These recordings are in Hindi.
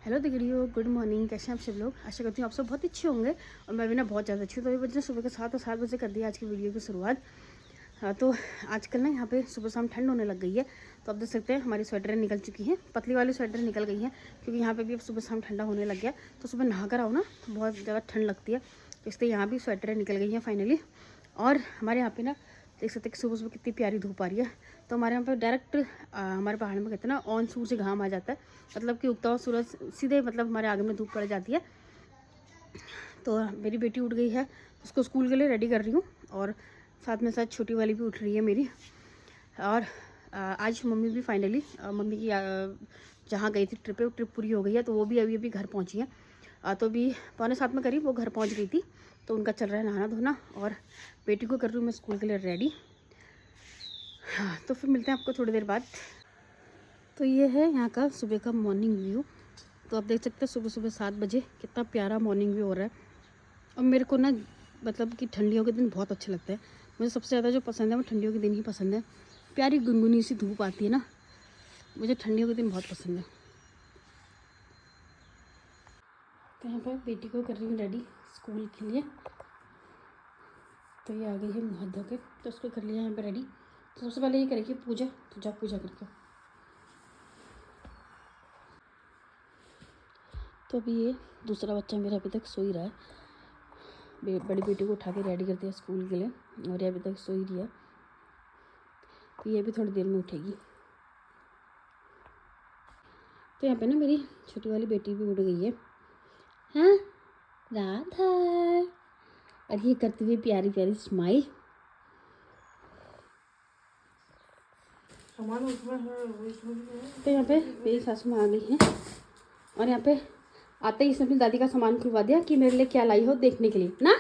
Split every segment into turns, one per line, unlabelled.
Hello दिगड़ियो, good morning. कैसे हैं आप सब लोग? आशा करती हूँ आप सब बहुत अच्छे होंगे और मैं भी ना बहुत ज़्यादा अच्छी हूँ। तो अभी बजे सुबह के 7 बजे कर दी आज की वीडियो की शुरुआत। तो आजकल ना यहाँ पे सुबह शाम ठंड होने लग गई है। तो आप देख सकते हैं हमारी स्वेटरें निकल चुकी हैं, पतली वाली स्वेटर निकल गई हैं क्योंकि यहाँ पे भी अब सुबह शाम ठंडा होने लग गया। तो सुबह नहा कर आओ ना तो बहुत ज़्यादा ठंड लगती है, तो इसलिए यहाँ भी स्वेटरें निकल गई हैं फाइनली। और हमारे यहाँ पे ना देख सकते हैं कि सुबह सुबह कितनी प्यारी धूप आ रही है। तो हमारे यहाँ पर डायरेक्ट हमारे पहाड़ में कहते हैं ना ऑन सूरज घाम आ जाता है, मतलब कि उगता हुआ सूरज सीधे मतलब हमारे आगे में धूप पड़ जाती है। तो मेरी बेटी उठ गई है, उसको स्कूल के लिए रेडी कर रही हूँ और साथ में साथ छोटी वाली भी उठ रही है मेरी। और आज मम्मी भी फाइनली मम्मी की जहाँ गई थी ट्रिप पे, वो ट्रिप पूरी हो गई है। तो वो भी अभी अभी घर पहुँची हैं। तो अभी 6:45 में करीब वो घर पहुँच गई थी। तो उनका चल रहा है नहाना धोना और बेटी को कर रही हूँ मैं स्कूल के लिए रेडी। हाँ, तो फिर मिलते हैं आपको थोड़ी देर बाद। तो ये है यहाँ का सुबह का मॉर्निंग व्यू। तो आप देख सकते हैं सुबह सुबह 7 बजे कितना प्यारा मॉर्निंग व्यू हो रहा है। और मेरे को ना मतलब कि ठंडियों के दिन बहुत अच्छे लगते हैं। मुझे सबसे ज़्यादा जो पसंद है वो ठंडियों के दिन ही पसंद है। प्यारी गुनगुनी सी धूप आती है ना, मुझे ठंडियों के दिन बहुत पसंद है। तो यहाँ पर बेटी को कर रही हूँ रेडी स्कूल के लिए। तो ये आ गई है मुँह धो के, तो उसको कर लिया यहाँ पर रेडी। तो सबसे पहले ये करेगी पूजा, तो जा पूजा करके। तो अभी ये दूसरा बच्चा मेरा अभी तक सो ही रहा है। बड़ी बेटी को उठा के रेडी कर दिया स्कूल के लिए और ये अभी तक सो ही रही है। तो ये भी थोड़ी देर में उठेगी। तो यहाँ पे ना मेरी छोटी वाली बेटी भी उठ गई है। हाँ राधा, और ये करती हुई प्यारी प्यारी स्माइल। तो यहाँ पे मेरी सासू माँ आ गई हैं और यहाँ पे आते ही इसने अपनी दादी का सामान खुलवा दिया कि मेरे लिए क्या लाई हो देखने के लिए ना।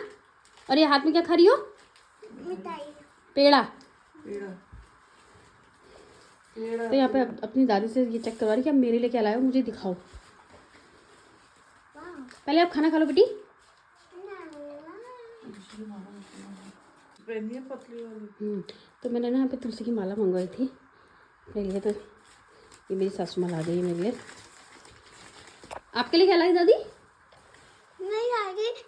और ये हाथ में क्या खा रही हो? पेड़ा। तो यहाँ पे अपनी दादी से ये चेक करवा रही कि अब मेरे लिए क्या लाए हो, मुझे दिखाओ। पहले आप खाना खा लो बेटी। तो मैंने ना यहाँ पे तुलसी की माला मंगवाई थी अपने लिए। तो ये मेरी सासू माँ ला गई है मेरे लिए। आपके लिए क्या लाई दादी?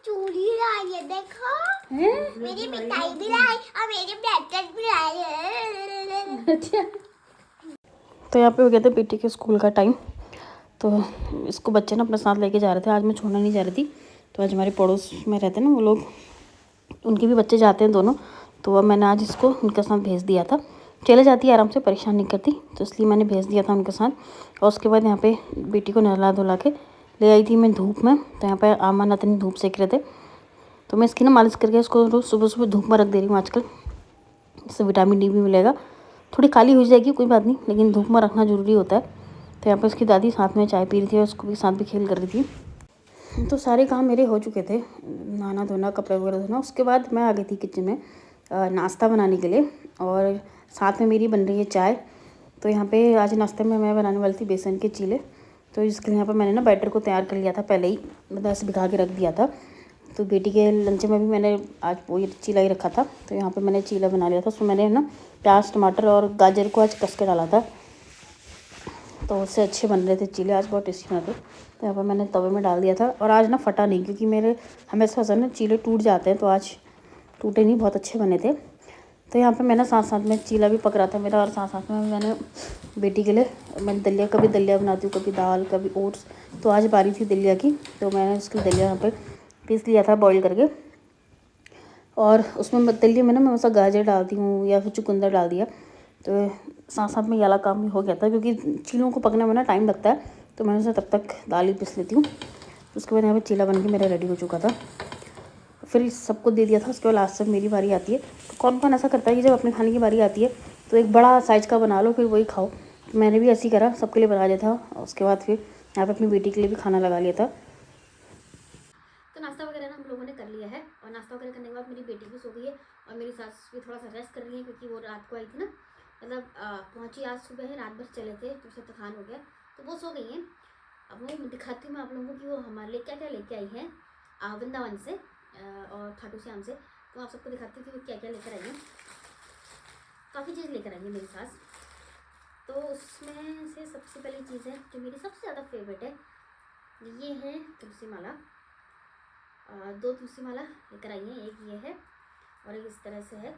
चूड़ी लाई है, देखो
है?
मेरी मिठाई भी लाई और मेरे ब्रेसलेट भी लाई है।
अच्छा। तो यहाँ पे हो गया था बेटी के स्कूल का टाइम। तो इसको बच्चे ना अपने साथ लेके जा रहे थे, आज मैं छोड़ना नहीं जा रही थी। तो आज हमारे पड़ोस में रहते हैं ना वो लोग, उनके भी बच्चे जाते हैं दोनों। तो अब मैंने आज इसको उनके साथ भेज दिया था। चले जाती है आराम से, परेशान नहीं करती, तो इसलिए मैंने भेज दिया था उनके साथ। और उसके बाद यहाँ पे बेटी को नहला धुला के ले आई थी मैं धूप में। तो यहाँ पर आमा नतनी धूप सेक रहे थे, तो मैं इसकी ना मालिश करके इसको रोज़ सुबह सुबह धूप में रख दे रही हूँ आजकल। इससे विटामिन डी भी मिलेगा। थोड़ी काली हो जाएगी कोई बात नहीं, लेकिन धूप में रखना ज़रूरी होता है। तो यहाँ पर उसकी दादी साथ में चाय पी रही थी और उसको भी साथ भी खेल कर रही थी। तो सारे काम मेरे हो चुके थे, नहाना धोना कपड़े वगैरह धोना। उसके बाद मैं आ गई थी किचन में नाश्ता बनाने के लिए और साथ में मेरी बन रही है चाय। तो यहाँ पे आज नाश्ते में मैं बनाने वाली थी बेसन के चीले। तो इसके लिए यहाँ पर मैंने ना बैटर को तैयार कर लिया था पहले ही, मतलब ऐसे भिगा के रख दिया था। तो बेटी के लंच में भी मैंने आज वो ये चीला ही रखा था। तो यहाँ पे मैंने चीला बना लिया था। उसमें मैंने ना प्याज टमाटर और गाजर को आज कस के डाला था, तो उससे अच्छे बन रहे थे चीले, आज बहुत टेस्टी बने थे। तो यहाँ पर मैंने तवे में डाल दिया था और आज ना फटा नहीं, क्योंकि मेरे हमेशा ऐसा ना चीले टूट जाते हैं, तो आज टूटे नहीं, बहुत अच्छे बने थे। तो यहाँ पे मैंने साथ साथ में चीला भी पक रहा था मेरा और साथ साथ में मैंने बेटी के लिए मैं दलिया, कभी दलिया बनाती हूँ, कभी दाल, कभी ओट्स। तो आज बारी थी दलिया की, तो मैंने उसकी दलिया यहाँ पर पीस लिया था बॉईल करके। और उसमें दलिया में ना मैं वैसा गाजर डालती हूँ या फिर चुकंदर डाल दिया। तो साथ साथ में ये वाला काम भी हो गया था, क्योंकि चीलों को पकने में ना टाइम लगता है। तो मैंने उसे तब तक दाल ही पीस लेती हूँ। तो उसके बाद यहाँ पे चीला बन के मेरा रेडी हो चुका था। फिर सबको दे दिया था। उसके बाद लास्ट तक मेरी बारी आती है। तो कौन कौन ऐसा करता है कि जब अपने खाने की बारी आती है तो एक बड़ा साइज़ का बना लो, फिर वही खाओ। तो मैंने भी ऐसे ही करा, सबके लिए बना लिया था। उसके बाद फिर यहाँ पर अपनी बेटी के लिए भी खाना लगा लिया था। तो नाश्ता वगैरह ना हम लोगों ने कर लिया है और नाश्ता वगैरह करने के बाद मेरी बेटी भी सो गई है और मेरी सास भी थोड़ा सा रेस्ट कर रही है, क्योंकि वो रात को आई थी ना, मतलब पहुंची आज सुबह है, रात भर चले थे तो उसे थकान हो गया, तो वो सो गई हैं। अब वो दिखाती हूँ मैं आप लोगों को कि वो हमारे लिए क्या क्या लेके आई है वृंदावन से और खाटू श्याम से। तो आप सबको दिखाती हूँ कि वो क्या क्या लेकर आई है। काफ़ी चीज़ लेकर आई है मेरी सास। तो उसमें से सबसे पहली चीज़ है जो मेरी सबसे ज़्यादा फेवरेट है, ये है तुलसी माला, 2 तुलसी माला लेकर आई हैं, एक ये है और एक इस तरह से है।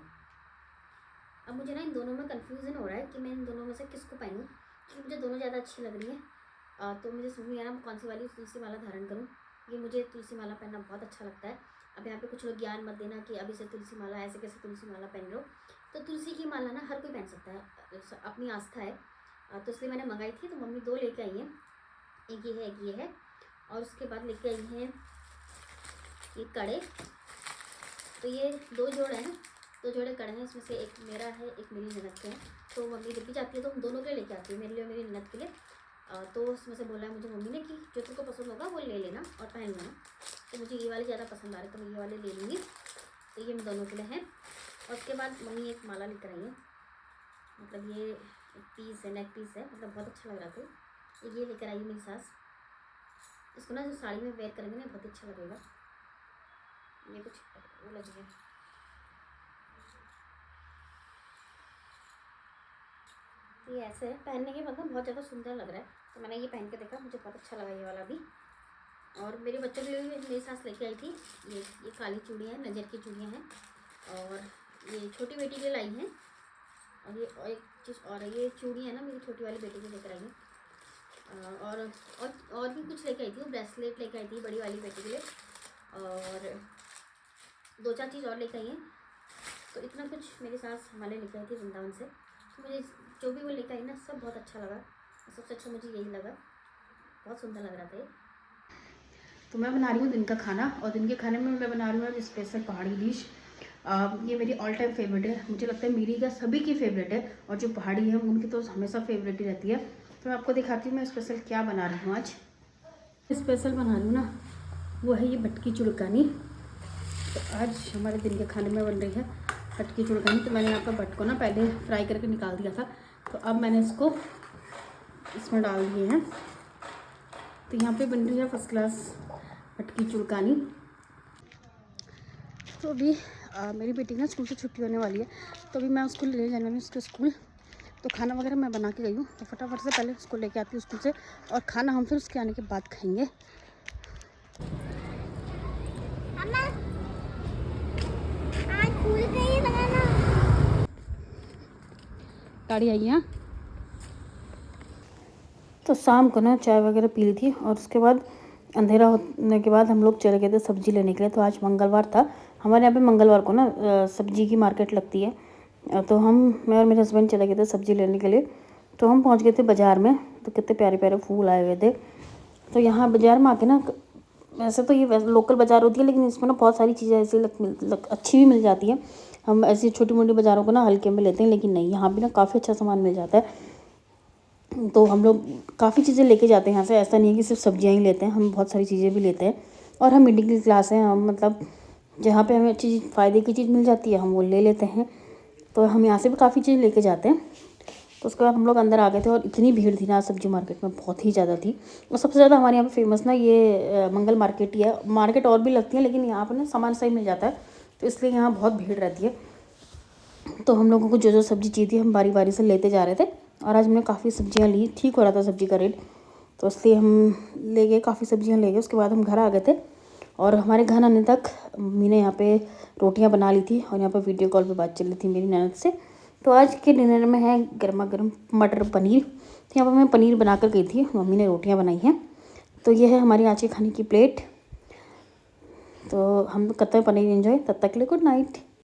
अब मुझे ना इन दोनों में कन्फ्यूज़न हो रहा है कि मैं इन दोनों में से किसको पहनूं, क्योंकि मुझे दोनों ज़्यादा अच्छी लग रही हैं। तो मुझे समझ नहीं आ रहा कौन सी वाली तुलसी माला धारण करूं। ये मुझे तुलसी माला पहनना बहुत अच्छा लगता है। अब यहाँ पे कुछ लोग ज्ञान मत देना कि अभी से तुलसी माला, ऐसे कैसे तुलसी माला पहन रहे हो। तो तुलसी की माला ना हर कोई पहन सकता है, अपनी आस्था है। तो इसलिए मैंने मंगाई थी, तो मम्मी 2 लेके आई हैं, एक ये है और उसके बाद लेके आई हैं ये कड़े। तो ये 2 जोड़े हैं, 2 जोड़े कड़े हैं, इसमें से एक मेरा है, एक मेरी ननद के हैं। तो मम्मी लेके जाती है तो हम दोनों के लिए लेके आती है, मेरे लिए और मेरी ननद के लिए। तो उसमें से बोला है मुझे मम्मी ने कि जो तुमको पसंद होगा वो ले लेना और पहन लेना। तो मुझे ये वाले ज़्यादा पसंद आ रहे, तो मैं ये वाले ले लूँगी। तो ये हम दोनों के लिए हैं। और उसके बाद मम्मी एक माला लेकर आई है, मतलब ये पीस है, नेक पीस है, मतलब बहुत अच्छा लग रहा था। ये लेकर आई है मेरी सास। इसको ना जो साड़ी में वेयर करेंगे ना बहुत अच्छा लगेगा। ये कुछ वो लगी है, ये ऐसे है, पहनने के बाद ना बहुत ज़्यादा सुंदर लग रहा है। तो मैंने ये पहन के देखा, मुझे बहुत अच्छा लगा ये वाला भी। और मेरे बच्चों के लिए भी मेरी सास लेके आई थी। ये काली चूड़ियाँ हैं, नज़र की चूड़ियाँ हैं। और ये छोटी बेटी के लिए लाई हैं। और ये और एक चीज़ और है, ये चूड़ी है ना मेरी छोटी वाली बेटी के लेकर आई हैं। और भी कुछ लेके आई थी, वो ब्रेसलेट लेके आई थी बड़ी वाली बेटी के लिए, और 2-4 चीज़ और लेके आई हैं। तो इतना कुछ मेरी सास हमारे लेके आई थी वृंदावन से। तो मुझे जो भी वो लेकर आई ना सब बहुत अच्छा लगा। सबसे अच्छा मुझे यही लगा, बहुत सुंदर लग रहा था ये। तो मैं बना रही हूँ दिन का खाना, और दिन के खाने में मैं बना रही हूँ स्पेशल पहाड़ी डिश। ये मेरी ऑल टाइम फेवरेट है, मुझे लगता है मेरी क्या सभी की फेवरेट है, और जो पहाड़ी है उनकी तो हमेशा फेवरेट ही रहती है। तो मैं आपको दिखाती हूँ मैं स्पेशल क्या बना रही हूँ आज। स्पेशल बना रही हूँ ना, वो है ये भटकी चुड़कानी। तो आज हमारे दिन के खाने में बन रही है भटकी चुड़कानी। तो मैंने यहाँ पर भट को ना पहले फ्राई करके निकाल दिया था, तो अब मैंने इसको इसमें डाल दिए हैं। तो यहाँ पे बन रही है फर्स्ट क्लास भटकी चुड़कानी। तो अभी मेरी बेटी ना स्कूल से छुट्टी होने वाली है, तो अभी मैं उसको ले जाने वाली उसके स्कूल। तो खाना वगैरह मैं बना के गई हूँ, तो फटाफट से पहले उसको लेके आती हूँ स्कूल से, और खाना हम फिर उसके आने के बाद खाएंगे। गाड़ी आई है। तो शाम को ना चाय वगैरह पी ली थी, और उसके बाद अंधेरा होने के बाद हम लोग चले गए थे सब्ज़ी लेने के लिए। तो आज मंगलवार था, हमारे यहाँ पे मंगलवार को ना सब्ज़ी की मार्केट लगती है। तो मैं और मेरे हस्बैंड चले गए थे सब्ज़ी लेने के लिए। तो हम पहुँच गए थे बाज़ार में, तो कितने प्यारे प्यारे फूल आए हुए थे। तो यहाँ बाज़ार में आके ना, वैसे तो ये लोकल बाज़ार होती है, लेकिन इसमें ना बहुत सारी चीज़ें ऐसी अच्छी भी मिल जाती हैं। हम ऐसी छोटी मोटी बाज़ारों को ना हल्के में लेते हैं, लेकिन नहीं, यहाँ भी ना काफ़ी अच्छा सामान मिल जाता है। तो हम लोग काफ़ी चीज़ें लेके जाते हैं यहाँ से, ऐसा नहीं है कि सिर्फ सब्जियाँ ही लेते हैं, हम बहुत सारी चीज़ें भी लेते हैं। और हम मिडिल क्लास हैं, हम मतलब जहाँ पे हमें अच्छी फ़ायदे की चीज़ मिल जाती है हम वो ले लेते हैं। तो हम यहाँ से भी काफ़ी चीज़ लेके जाते हैं। तो उसके बाद हम लोग अंदर आ गए थे, और इतनी भीड़ थी ना सब्जी मार्केट में, बहुत ही ज़्यादा थी। और सबसे ज़्यादा हमारे यहाँ पे फेमस ना ये मंगल मार्केट ही है। मार्केट और भी लगती है, लेकिन यहाँ पर ना सामान सही मिल जाता है, तो इसलिए यहाँ बहुत भीड़ रहती है। तो हम लोगों को जो जो सब्ज़ी चाहिए थी हम बारी बारी से लेते जा रहे थे, और आज हमने काफ़ी सब्जियां ली, ठीक हो रहा था सब्ज़ी का रेट, तो इसलिए हम ले गए, काफ़ी सब्जियां ले गए। उसके बाद हम घर आ गए थे, और हमारे घर आने तक मम्मी ने यहाँ पे रोटियां बना ली थी, और यहाँ पे वीडियो कॉल पे बात चल रही थी मेरी ननद से। तो आज के डिनर में है गर्मा गर्म मटर पनीर। तो यहाँ पर मैं पनीर बना कर गई थी, मम्मी ने रोटियाँ बनाई हैं। तो ये है हमारी आज के खाने की प्लेट। तो हम करते हैं पनीर एंजॉय, तब तक के लिए गुड नाइट।